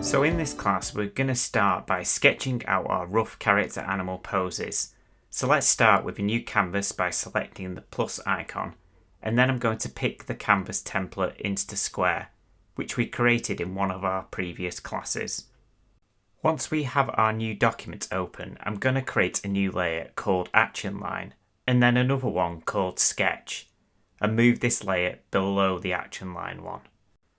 So in this class we're going to start by sketching out our rough character animal poses. So let's start with a new canvas by selecting the plus icon, and then I'm going to pick the canvas template Insta Square, which we created in one of our previous classes. Once we have our new document open, I'm going to create a new layer called Action Line, and then another one called Sketch, and move this layer below the Action Line one.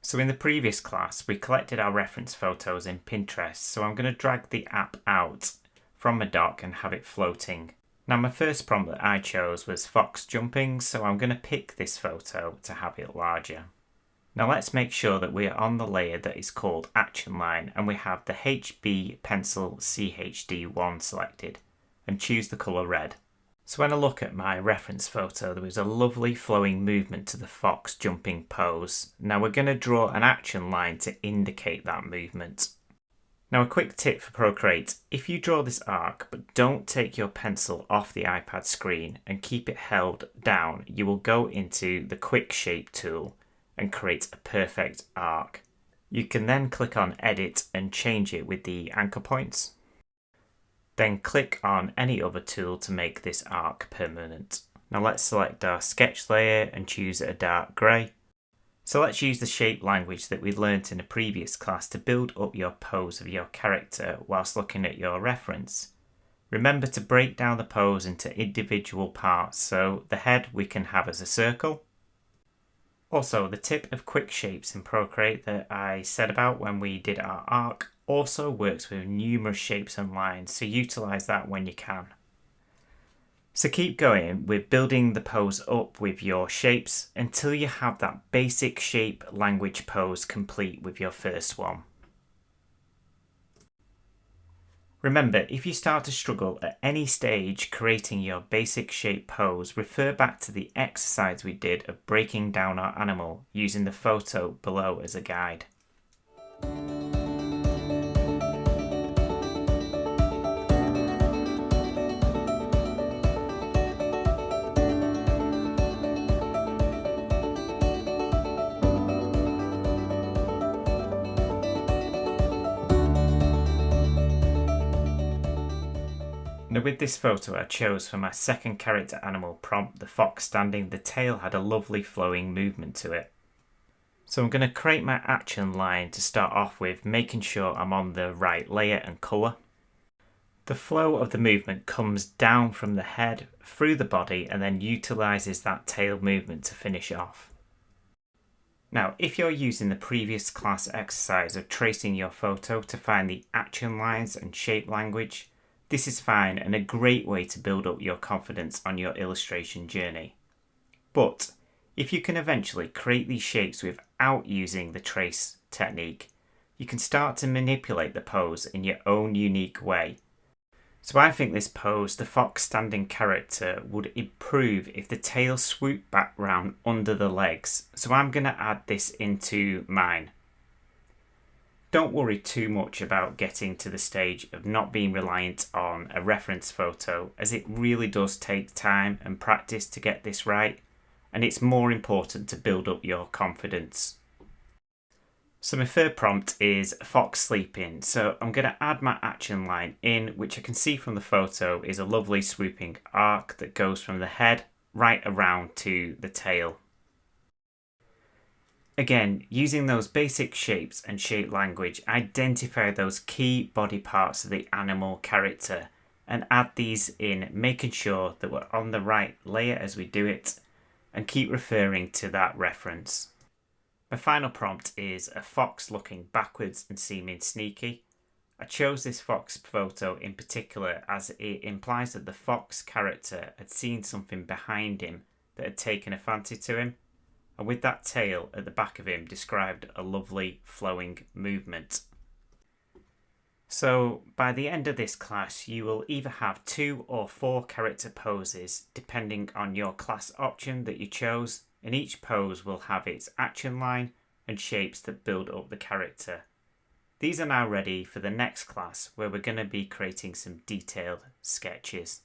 So in the previous class, we collected our reference photos in Pinterest, so I'm going to drag the app out from my dock and have it floating. Now my first prompt that I chose was fox jumping, so I'm going to pick this photo to have it larger. Now let's make sure that we are on the layer that is called Action Line and we have the HB Pencil CHD1 selected and choose the colour red. So when I look at my reference photo, there was a lovely flowing movement to the fox jumping pose. Now we're going to draw an action line to indicate that movement. Now a quick tip for Procreate: if you draw this arc but don't take your pencil off the iPad screen and keep it held down, you will go into the Quick Shape tool and create a perfect arc. You can then click on Edit and change it with the anchor points. Then click on any other tool to make this arc permanent. Now let's select our sketch layer and choose a dark grey. So let's use the shape language that we learnt in a previous class to build up your pose of your character whilst looking at your reference. Remember to break down the pose into individual parts, so the head we can have as a circle. Also, the tip of quick shapes in Procreate that I said about when we did our arc also works with numerous shapes and lines, so utilise that when you can. So keep going with building the pose up with your shapes until you have that basic shape language pose complete with your first one. Remember, if you start to struggle at any stage creating your basic shape pose, refer back to the exercise we did of breaking down our animal using the photo below as a guide. Now with this photo I chose for my second character animal prompt, the fox standing. The tail had a lovely flowing movement to it. So I'm going to create my action line to start off with, making sure I'm on the right layer and colour. The flow of the movement comes down from the head through the body and then utilises that tail movement to finish off. Now if you're using the previous class exercise of tracing your photo to find the action lines and shape language, this is fine and a great way to build up your confidence on your illustration journey. But if you can eventually create these shapes without using the trace technique, you can start to manipulate the pose in your own unique way. So I think this pose, the fox standing character, would improve if the tail swooped back round under the legs. So I'm going to add this into mine. Don't worry too much about getting to the stage of not being reliant on a reference photo, as it really does take time and practice to get this right, and it's more important to build up your confidence. So my third prompt is fox sleeping, so I'm going to add my action line in, which I can see from the photo is a lovely swooping arc that goes from the head right around to the tail. Again, using those basic shapes and shape language, identify those key body parts of the animal character and add these in, making sure that we're on the right layer as we do it, and keep referring to that reference. My final prompt is a fox looking backwards and seeming sneaky. I chose this fox photo in particular as it implies that the fox character had seen something behind him that had taken a fancy to him, and with that tail at the back of him described a lovely flowing movement. So by the end of this class you will either have 2 or 4 character poses depending on your class option that you chose, and each pose will have its action line and shapes that build up the character. These are now ready for the next class where we're going to be creating some detailed sketches.